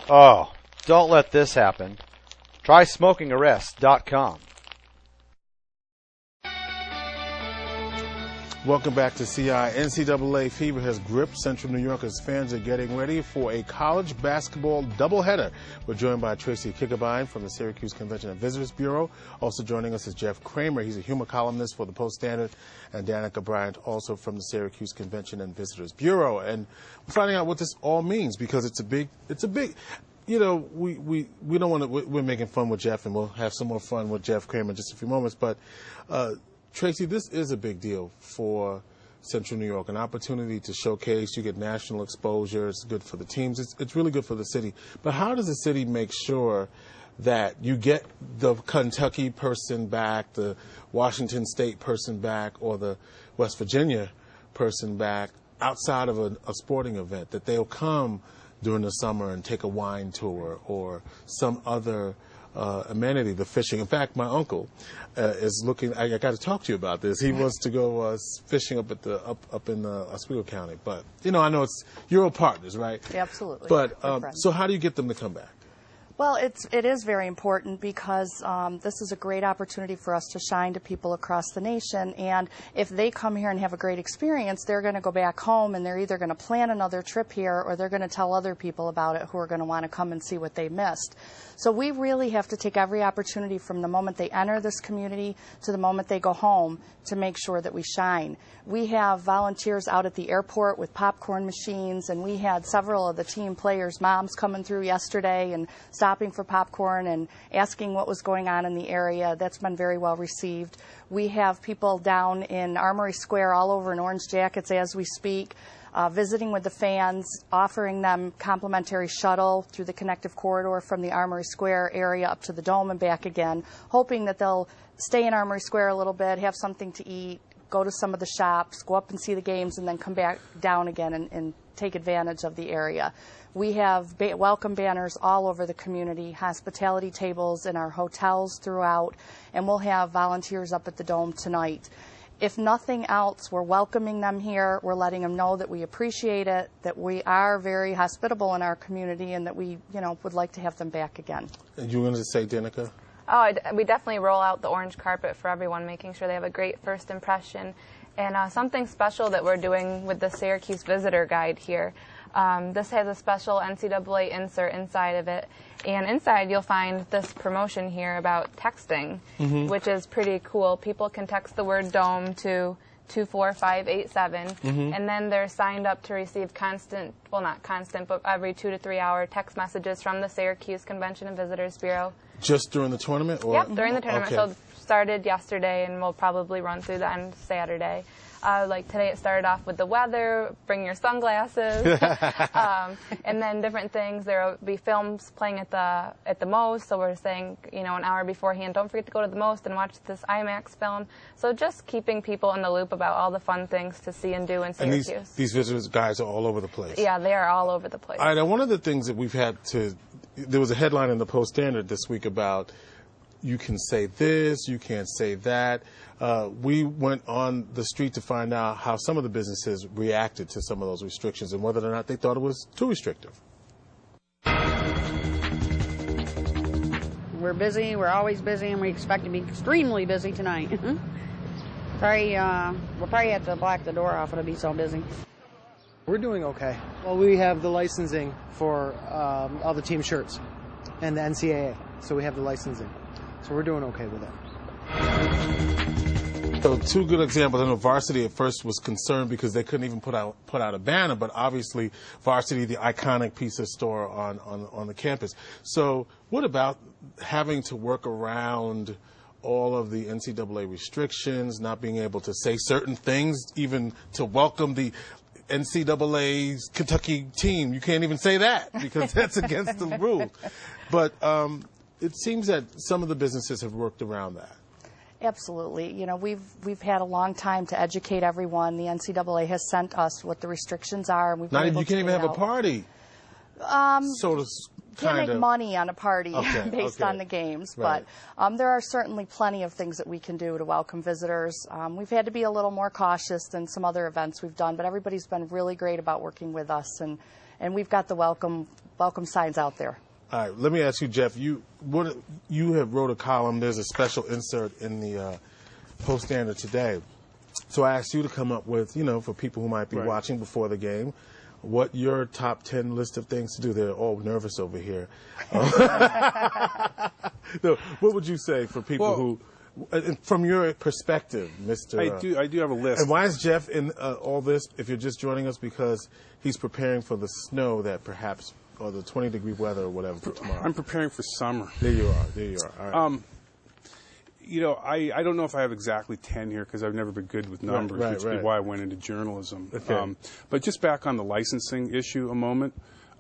Oh, don't let this happen. Try SmokingArrest.com. Welcome back to CI. NCAA fever has gripped Central New York as fans are getting ready for a college basketball doubleheader. We're joined by Tracy Kickabine from the Syracuse Convention and Visitors Bureau. Also joining us is Jeff Kramer. He's a humor columnist for the Post-Standard, and Danica Bryant, also from the Syracuse Convention and Visitors Bureau. And we're finding out what this all means because it's a big, you know, we don't want to, we're making fun with Jeff, and we'll have some more fun with Jeff Kramer in just a few moments. But Tracy, this is a big deal for Central New York, an opportunity to showcase. You get national exposure. It's good for the teams. It's really good for the city. But how does the city make sure that you get the Kentucky person back, the Washington State person back, or the West Virginia person back outside of a sporting event, that they'll come during the summer and take a wine tour or some other amenity, the fishing? In fact, my uncle is looking. I got to talk to you about this. He wants to go fishing up at up in Oswego County. But you know, I know you're all partners, right? Yeah, absolutely. But so how do you get them to come back? Well, it is very important because this is a great opportunity for us to shine to people across the nation. And if they come here and have a great experience, they're going to go back home and they're either going to plan another trip here or they're going to tell other people about it who are going to want to come and see what they missed. So we really have to take every opportunity from the moment they enter this community to the moment they go home to make sure that we shine. We have volunteers out at the airport with popcorn machines, and we had several of the team players' moms coming through yesterday and stopping for popcorn and asking what was going on in the area. That's been very well received. We have people down in Armory Square all over in orange jackets as we speak, visiting with the fans, offering them complimentary shuttle through the connective corridor from the Armory Square area up to the Dome and back again, hoping that they'll stay in Armory Square a little bit, have something to eat, go to some of the shops, go up and see the games, and then come back down again and take advantage of the area. We have welcome banners all over the community, hospitality tables in our hotels throughout, and we'll have volunteers up at the Dome tonight. If nothing else, we're welcoming them here. We're letting them know that we appreciate it, that we are very hospitable in our community, and that we, would like to have them back again. And you were going to say, Danica? Oh, we definitely roll out the orange carpet for everyone, making sure they have a great first impression. And something special that we're doing with the Syracuse Visitor Guide here. This has a special NCAA insert inside of it. And inside you'll find this promotion here about texting, which is pretty cool. People can text the word DOME to 24587, and then they're signed up to receive constant, well, not constant, but every 2 to 3 hour text messages from the Syracuse Convention and Visitors Bureau. Just during the tournament? Or? Yep, during the tournament. Okay. So it started yesterday and will probably run through the end Saturday. Like today it started off with the weather, bring your sunglasses, and then different things. There will be films playing at the Most, so we're saying, an hour beforehand, don't forget to go to the Most and watch this IMAX film. So just keeping people in the loop about all the fun things to see and do in Syracuse. And these visitors guys are all over the place. Yeah, they are all over the place. All right, now one of the things that we've had there was a headline in the Post-Standard this week about you can say this, you can't say that. We went on the street to find out how some of the businesses reacted to some of those restrictions and whether or not they thought it was too restrictive. We're busy, we're always busy, and we expect to be extremely busy tonight. We'll probably have to block the door off, it'll be so busy. We're doing okay. Well, we have the licensing for all the team shirts and the NCAA, so we have the licensing. So we're doing okay with it. So two good examples. I know Varsity at first was concerned because they couldn't even put out a banner, but obviously Varsity, the iconic pizza store on the campus. So what about having to work around all of the NCAA restrictions, not being able to say certain things, even to welcome the NCAA's Kentucky team? You can't even say that because that's against the rule. But it seems that some of the businesses have worked around that. Absolutely. We've had a long time to educate everyone. The NCAA has sent us what the restrictions are. And you can't even have a party. Can't make money on a party based on the games, right. But there are certainly plenty of things that we can do to welcome visitors. We've had to be a little more cautious than some other events we've done, but everybody's been really great about working with us and and we've got the welcome signs out there. All right, let me ask you, Jeff. You have wrote a column. There's a special insert in the Post-Standard today. So I asked you to come up with, for people who might be watching before the game, what your top 10 list of things to do. They're all nervous over here. No, what would you say for people who, from your perspective, Mr. I do have a list. And why is Jeff in all this, if you're just joining us? Because he's preparing for the snow that perhaps, or the 20-degree weather or whatever for tomorrow. I'm preparing for summer. There you are. All right. I don't know if I have exactly 10 here because I've never been good with numbers, which is why I went into journalism. Okay. But just back on the licensing issue a moment,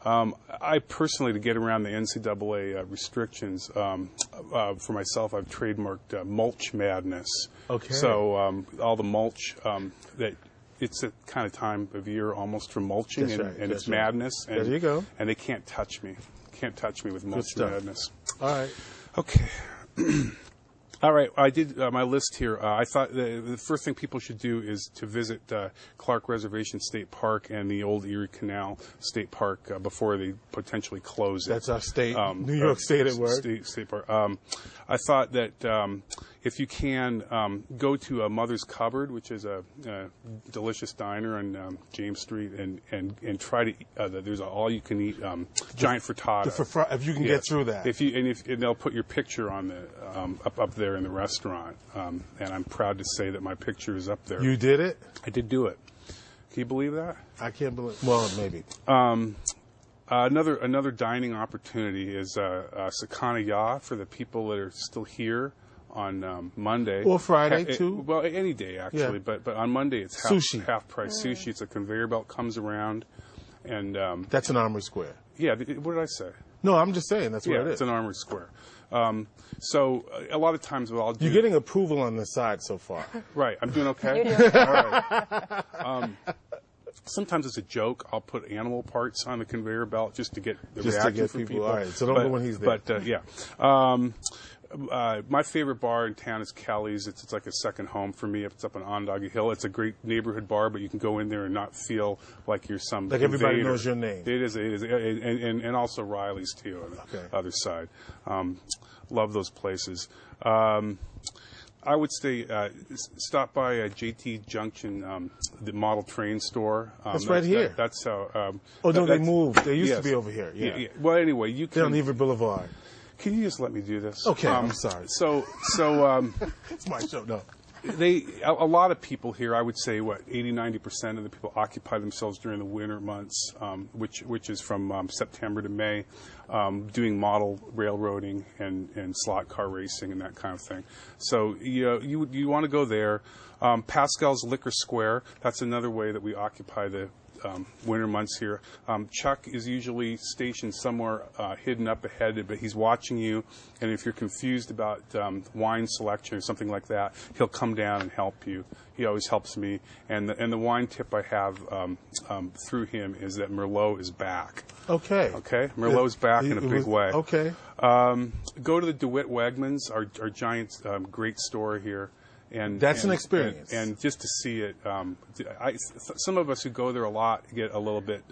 I personally, to get around the NCAA restrictions, for myself, I've trademarked mulch madness. Okay. So all the mulch that it's a kind of time of year almost for mulching, and it's madness. And, there you go. And they can't touch me. Can't touch me with mulch madness. All right. Okay. All right, I did my list here. I thought the first thing people should do is to visit Clark Reservation State Park and the Old Erie Canal State Park before they potentially close it. That's our state, New York State at work. State Park. I thought that if you can, go to Mother's Cupboard, which is a delicious diner on James Street, and try to there's an all-you-can-eat giant frittata. If you can get through that. And they'll put your picture on the up there in the restaurant, and I'm proud to say that my picture is up there. You did it? I did do it. Can you believe that? I can't believe. Well, maybe. Another dining opportunity is Sakana Ya for the people that are still here on Monday. Or Friday, too. Well, any day, actually. Yeah. But on Monday, it's half price sushi. It's a conveyor belt, comes around. And that's an Armory Square. Yeah. What did I say? No, I'm just saying that's what it is. It's an Armory Square. So a lot of times what I'll do... You're getting approval on this side so far. Right. I'm doing okay? You're doing all right. Sometimes it's a joke. I'll put animal parts on the conveyor belt just to get the reaction from people. All right. So don't go when he's there. But, yeah. My favorite bar in town is Kelly's. It's like a second home for me. It's up on Onondaga Hill. It's a great neighborhood bar, but you can go in there and not feel like you're some like invader. Everybody knows your name. It is, and also Riley's too on the other side. Love those places. I would say stop by JT Junction, the model train store. That's right here. That's how. They moved. They used to be over here. Yeah. Well, anyway, you can. They're on Everett Boulevard. Can you just let me do this? Okay, I'm sorry. So it's my show. No. A lot of people here, I would say, 80-90% of the people occupy themselves during the winter months, which is from September to May, doing model railroading and slot car racing and that kind of thing. So you want to go there. Pascal's Liquor Square, that's another way that we occupy the winter months here. Chuck is usually stationed somewhere hidden up ahead, but he's watching you, and if you're confused about wine selection or something like that, he'll come down and help you. He always helps me, and the wine tip I have through him is that Merlot is back. Okay. Merlot's back in a big way. Okay. Go to the DeWitt Wegmans, our giant great store here. And that's an experience. And just to see it, some of us who go there a lot get a little bit,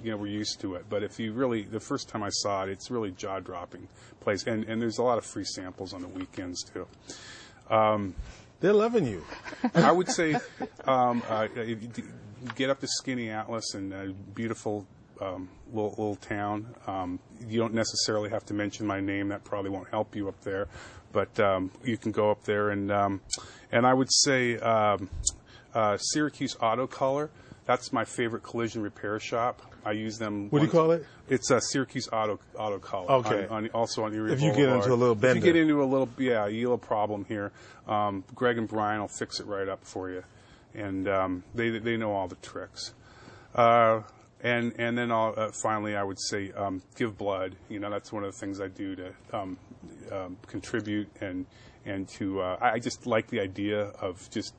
we're used to it. But if you really, the first time I saw it, it's really jaw-dropping place. And there's a lot of free samples on the weekends, too. They're loving you. I would say get up to Skinny Atlas and beautiful little town. You don't necessarily have to mention my name. That probably won't help you up there. But you can go up there, and I would say Syracuse Auto Color. That's my favorite collision repair shop. I use them. What do you call it? It's Syracuse Auto Color. Okay. Also on Erie Boulevard. If you get into a little bender. If you get into a little, a problem here, Greg and Brian will fix it right up for you, and they know all the tricks. And then finally, I would say give blood. That's one of the things I do to contribute and to. I just like the idea of just